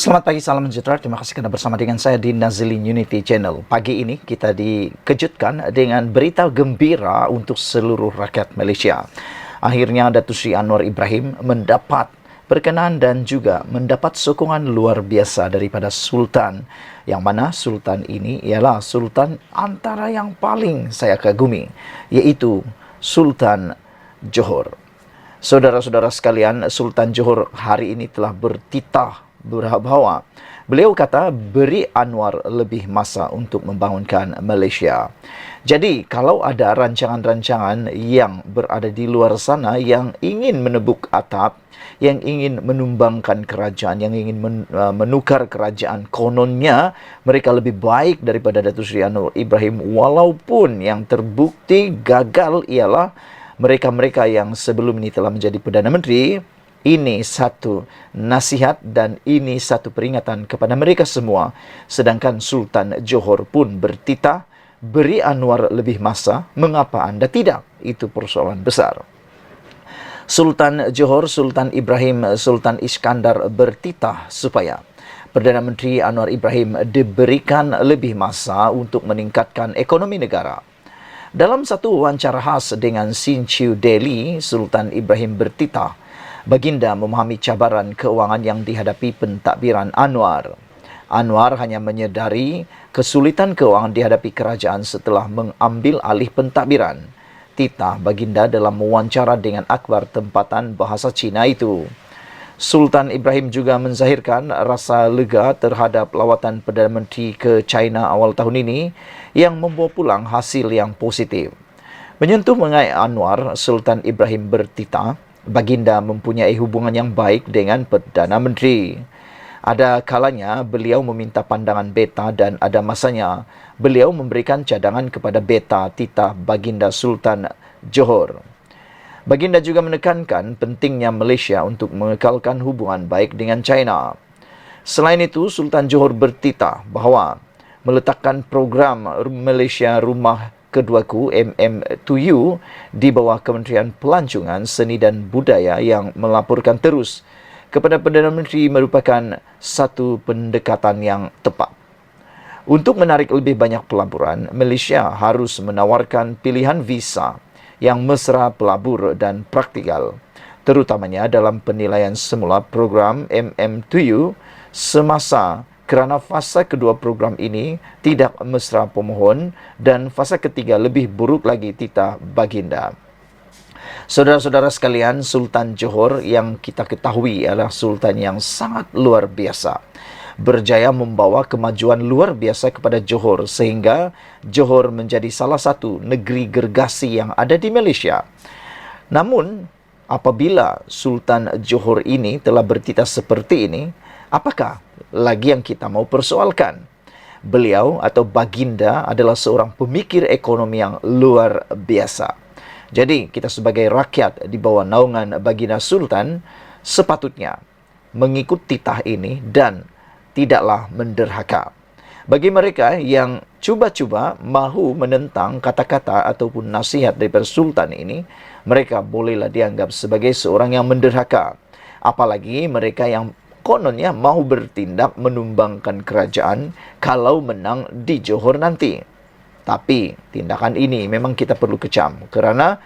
Selamat pagi, salam sejahtera. Terima kasih kerana bersama dengan saya di Nazilin Unity Channel. Pagi ini kita dikejutkan dengan berita gembira untuk seluruh rakyat Malaysia. Akhirnya Datuk Seri Anwar Ibrahim mendapat berkenan dan juga mendapat sokongan luar biasa daripada Sultan. Yang mana Sultan ini ialah Sultan antara yang paling saya kagumi, iaitu Sultan Johor. Saudara-saudara sekalian, Sultan Johor hari ini telah bertitah bahawa beliau kata beri Anwar lebih masa untuk membangunkan Malaysia. Jadi kalau ada rancangan-rancangan yang berada di luar sana yang ingin menebuk atap, yang ingin menumbangkan kerajaan, yang ingin menukar kerajaan, kononnya mereka lebih baik daripada Datuk Seri Anwar Ibrahim, walaupun yang terbukti gagal ialah mereka-mereka yang sebelum ini telah menjadi Perdana Menteri. Ini satu nasihat dan ini satu peringatan kepada mereka semua. Sedangkan Sultan Johor pun bertitah, beri Anwar lebih masa, mengapa anda tidak? Itu persoalan besar. Sultan Johor, Sultan Ibrahim, Sultan Iskandar bertitah supaya Perdana Menteri Anwar Ibrahim diberikan lebih masa untuk meningkatkan ekonomi negara. Dalam satu wawancara khas dengan Sinchiu Daily, Sultan Ibrahim bertitah, baginda memahami cabaran keuangan yang dihadapi pentadbiran Anwar. Anwar hanya menyedari kesulitan keuangan dihadapi kerajaan setelah mengambil alih pentadbiran. Titah baginda dalam wawancara dengan akhbar tempatan bahasa Cina itu. Sultan Ibrahim juga menzahirkan rasa lega terhadap lawatan Perdana Menteri ke China awal tahun ini yang membawa pulang hasil yang positif. Menyentuh mengenai Anwar, Sultan Ibrahim bertitah, baginda mempunyai hubungan yang baik dengan Perdana Menteri. Ada kalanya beliau meminta pandangan beta dan ada masanya beliau memberikan cadangan kepada beta, titah baginda Sultan Johor. Baginda juga menekankan pentingnya Malaysia untuk mengekalkan hubungan baik dengan China. Selain itu, Sultan Johor bertitah bahawa meletakkan program Malaysia Rumah Keduaku MM2U di bawah Kementerian Pelancongan, Seni dan Budaya yang melaporkan terus kepada Perdana Menteri merupakan satu pendekatan yang tepat. Untuk menarik lebih banyak pelaburan, Malaysia harus menawarkan pilihan visa yang mesra pelabur dan praktikal, terutamanya dalam penilaian semula program MM2U semasa kerana fasa kedua program ini tidak mesra pemohon dan fasa ketiga lebih buruk lagi, titah baginda. Saudara-saudara sekalian, Sultan Johor yang kita ketahui adalah Sultan yang sangat luar biasa. Berjaya membawa kemajuan luar biasa kepada Johor sehingga Johor menjadi salah satu negeri gergasi yang ada di Malaysia. Namun, apabila Sultan Johor ini telah bertitah seperti ini, apakah lagi yang kita mau persoalkan? Beliau atau baginda adalah seorang pemikir ekonomi yang luar biasa. Jadi, kita sebagai rakyat di bawah naungan baginda Sultan sepatutnya mengikut titah ini dan tidaklah menderhaka. Bagi mereka yang cuba-cuba mahu menentang kata-kata ataupun nasihat daripada Sultan ini, mereka bolehlah dianggap sebagai seorang yang menderhaka. Apalagi mereka yang kononnya mahu bertindak menumbangkan kerajaan kalau menang di Johor nanti. Tapi tindakan ini memang kita perlu kecam kerana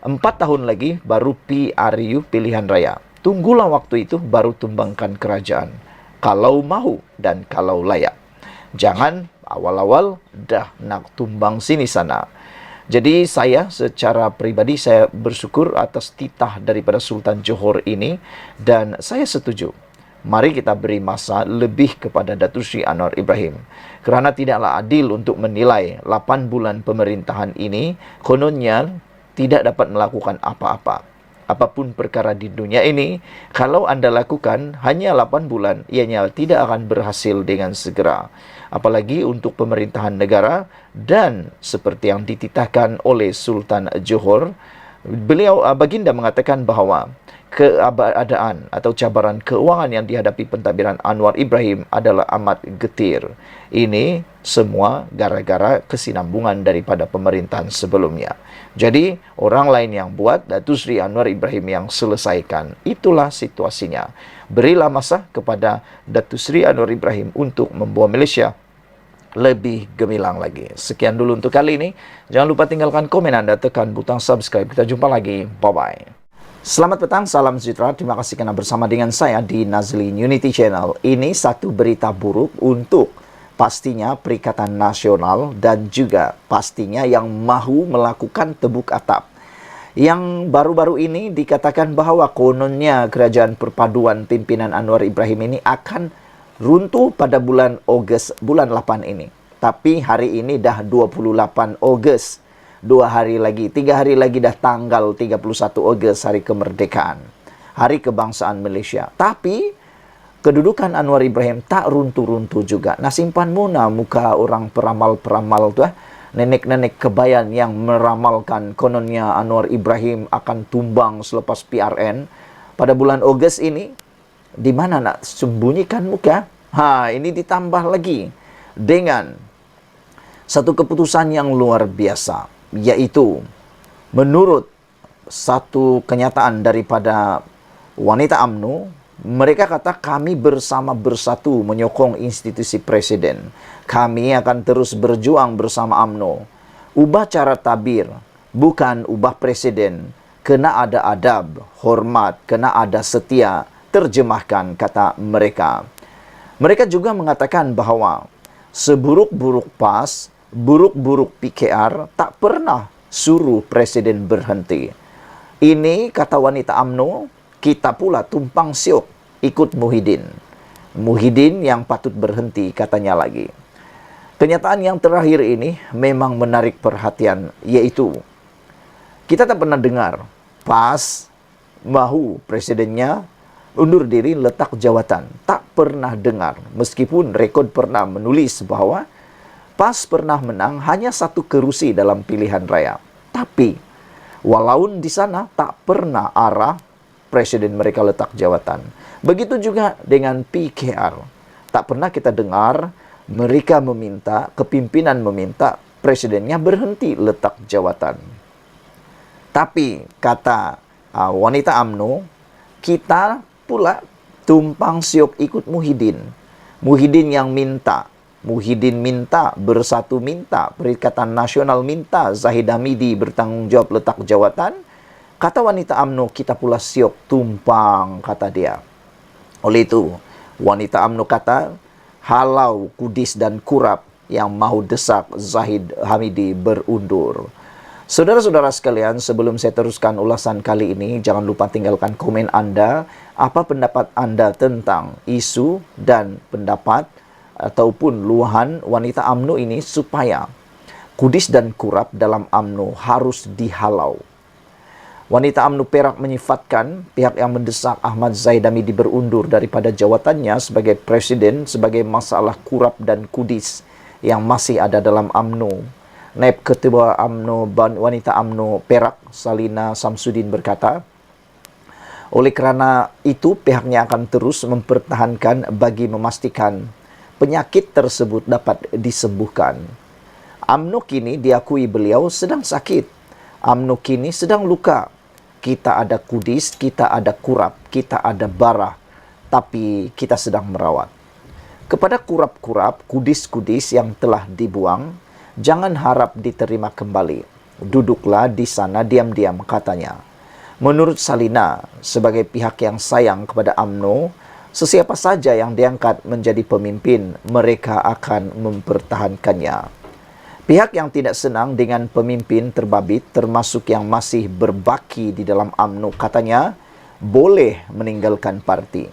4 tahun lagi baru PRU pilihan raya. Tunggulah waktu itu baru tumbangkan kerajaan. Kalau mahu dan kalau layak. Jangan awal-awal dah nak tumbang sini sana. Jadi saya secara peribadi saya bersyukur atas titah daripada Sultan Johor ini dan saya setuju. Mari kita beri masa lebih kepada Datuk Seri Anwar Ibrahim. Kerana tidaklah adil untuk menilai 8 bulan pemerintahan ini kononnya tidak dapat melakukan apa-apa. Apapun perkara di dunia ini, kalau anda lakukan hanya 8 bulan, ianya tidak akan berhasil dengan segera. Apalagi untuk pemerintahan negara dan seperti yang dititahkan oleh Sultan Johor, baginda mengatakan bahawa keadaan atau cabaran keuangan yang dihadapi pentadbiran Anwar Ibrahim adalah amat getir. Ini semua gara-gara kesinambungan daripada pemerintahan sebelumnya. Jadi, orang lain yang buat, Datuk Seri Anwar Ibrahim yang selesaikan. Itulah situasinya. Berilah masa kepada Datuk Seri Anwar Ibrahim untuk membawa Malaysia lebih gemilang lagi. Sekian dulu untuk kali ini. Jangan lupa tinggalkan komen anda, tekan butang subscribe. Kita jumpa lagi. Bye-bye. Selamat petang, salam sejahtera. Terima kasih kerana bersama dengan saya di Nazlin Unity Channel. Ini satu berita buruk untuk pastinya Perikatan Nasional dan juga pastinya yang mahu melakukan tebuk atap. Yang baru-baru ini dikatakan bahawa kononnya kerajaan perpaduan pimpinan Anwar Ibrahim ini akan runtuh pada bulan Ogos, bulan 8 ini. Tapi hari ini dah 28 Ogos. 2 hari lagi, 3 hari lagi dah tanggal 31 Ogos, hari kemerdekaan. Hari kebangsaan Malaysia. Tapi kedudukan Anwar Ibrahim tak runtuh-runtuh juga. Nah, simpan muna muka orang peramal-peramal tu nenek-nenek kebayan yang meramalkan kononnya Anwar Ibrahim akan tumbang selepas PRN pada bulan Ogos ini. Di mana nak sembunyikan muka? Ini ditambah lagi dengan satu keputusan yang luar biasa, yaitu menurut satu kenyataan daripada wanita UMNO, mereka kata kami bersatu menyokong institusi presiden. Kami akan terus berjuang bersama UMNO. Ubah cara tabir, bukan ubah presiden. Kena ada adab, hormat, kena ada setia. Terjemahkan, kata mereka. Mereka juga mengatakan bahawa seburuk-buruk PAS, buruk-buruk PKR tak pernah suruh presiden berhenti. Ini, kata wanita UMNO, kita pula tumpang siok ikut Muhyiddin. Muhyiddin yang patut berhenti, katanya lagi. Kenyataan yang terakhir ini memang menarik perhatian, yaitu kita tak pernah dengar PAS mahu presidennya undur diri letak jawatan. Tak pernah dengar. Meskipun rekod pernah menulis bahawa PAS pernah menang hanya 1 kerusi dalam pilihan raya. Tapi, walau di sana tak pernah arah presiden mereka letak jawatan. Begitu juga dengan PKR. Tak pernah kita dengar mereka meminta, kepimpinan meminta presidennya berhenti letak jawatan. Tapi, kata wanita UMNO, kita pula tumpang siok ikut Muhyiddin. Muhyiddin yang minta. Muhyiddin minta, Bersatu minta, Perikatan Nasional minta, Zahid Hamidi bertanggungjawab letak jawatan. Kata wanita UMNO, kita pula siok tumpang, kata dia. Oleh itu, wanita UMNO kata, halau Kudis dan Kurap yang mahu desak Zahid Hamidi berundur. Saudara-saudara sekalian, sebelum saya teruskan ulasan kali ini, jangan lupa tinggalkan komen anda. Apa pendapat anda tentang isu dan pendapat ataupun luahan wanita UMNO ini supaya Kudis dan Kurap dalam UMNO harus dihalau. Wanita UMNO Perak menyifatkan pihak yang mendesak Ahmad Zahid Hamidi berundur daripada jawatannya sebagai presiden sebagai masalah Kurap dan Kudis yang masih ada dalam UMNO. Naib Ketua UMNO Wanita UMNO Perak Salina Samsudin berkata, oleh kerana itu pihaknya akan terus mempertahankan bagi memastikan penyakit tersebut dapat disembuhkan. UMNO kini diakui beliau sedang sakit. UMNO kini sedang luka. Kita ada Kudis, kita ada Kurap, kita ada Barah, tapi kita sedang merawat. Kepada Kurap-Kurap, Kudis-Kudis yang telah dibuang, jangan harap diterima kembali. Duduklah di sana diam-diam, katanya. Menurut Salina, sebagai pihak yang sayang kepada UMNO, sesiapa saja yang diangkat menjadi pemimpin, mereka akan mempertahankannya. Pihak yang tidak senang dengan pemimpin terbabit, termasuk yang masih berbaki di dalam UMNO, katanya, boleh meninggalkan parti.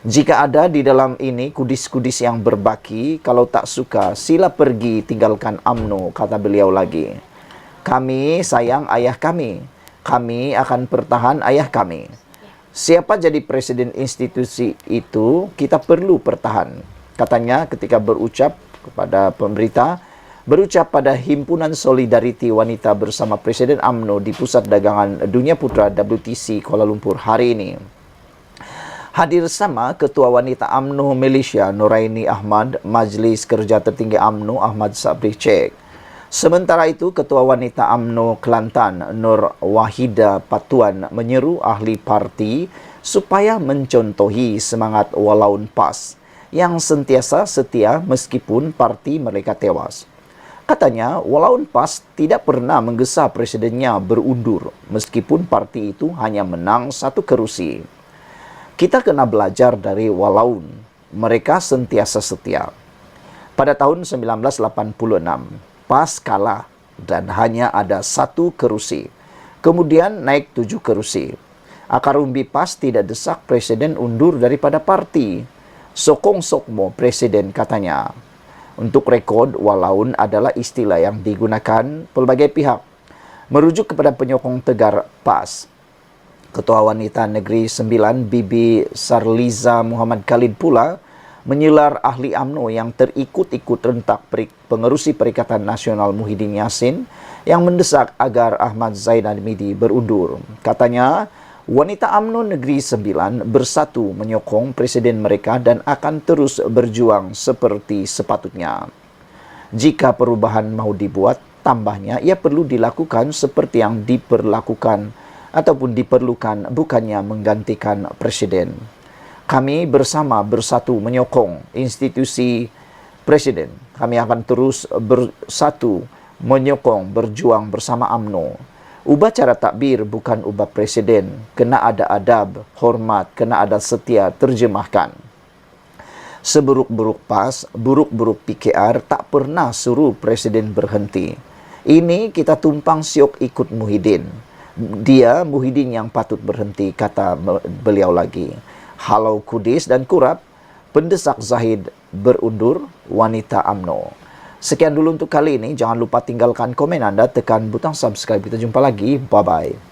Jika ada di dalam ini kudis-kudis yang berbaki, kalau tak suka, sila pergi tinggalkan UMNO, kata beliau lagi. Kami sayang ayah kami. Kami akan pertahan ayah kami. Siapa jadi presiden institusi itu, kita perlu pertahan. Katanya ketika berucap kepada pemberita, Berucap pada Himpunan Solidariti Wanita bersama Presiden UMNO di Pusat Dagangan Dunia Putra WTC Kuala Lumpur hari ini. Hadir sama Ketua Wanita UMNO Malaysia Noraini Ahmad, Majlis Kerja Tertinggi UMNO Ahmad Sabri Cek. Sementara itu, Ketua Wanita UMNO Kelantan Nur Wahida Patuan menyeru ahli parti supaya mencontohi semangat Walaun PAS yang sentiasa setia meskipun parti mereka tewas. Katanya, Walaun PAS tidak pernah menggesa presidennya berundur meskipun parti itu hanya menang 1 kerusi. Kita kena belajar dari Walaun, mereka sentiasa setia. Pada tahun 1986, PAS kalah dan hanya ada 1 kerusi. Kemudian naik 7 kerusi. Akar umbi PAS tidak desak presiden undur daripada parti. Sokong sokmo presiden katanya. Untuk rekod, Walaun adalah istilah yang digunakan pelbagai pihak. Merujuk kepada penyokong tegar PAS. Ketua Wanita Negeri 9 Bibi Sarliza Muhammad Khalid pula menyelar ahli UMNO yang terikut-ikut rentak pengerusi Perikatan Nasional Muhyiddin Yassin yang mendesak agar Ahmad Zainal Midi berundur. Katanya, wanita UMNO Negeri 9 bersatu menyokong presiden mereka dan akan terus berjuang seperti sepatutnya. Jika perubahan mau dibuat, tambahnya ia perlu dilakukan seperti yang diperlakukan ataupun diperlukan, bukannya menggantikan presiden. Kami bersatu menyokong institusi presiden. Kami akan terus bersatu menyokong, berjuang bersama UMNO. Ubah cara takbir bukan ubah presiden. Kena ada adab, hormat, kena ada setia, terjemahkan. Seburuk-buruk PAS, buruk-buruk PKR tak pernah suruh presiden berhenti. Ini kita tumpang siok ikut Muhyiddin. Dia Muhyiddin yang patut berhenti, kata beliau lagi. Halau Kudis dan Kurap, pendesak Zahid berundur wanita UMNO. Sekian dulu untuk kali ini. Jangan lupa tinggalkan komen anda, tekan butang subscribe. Kita jumpa lagi. Bye-bye.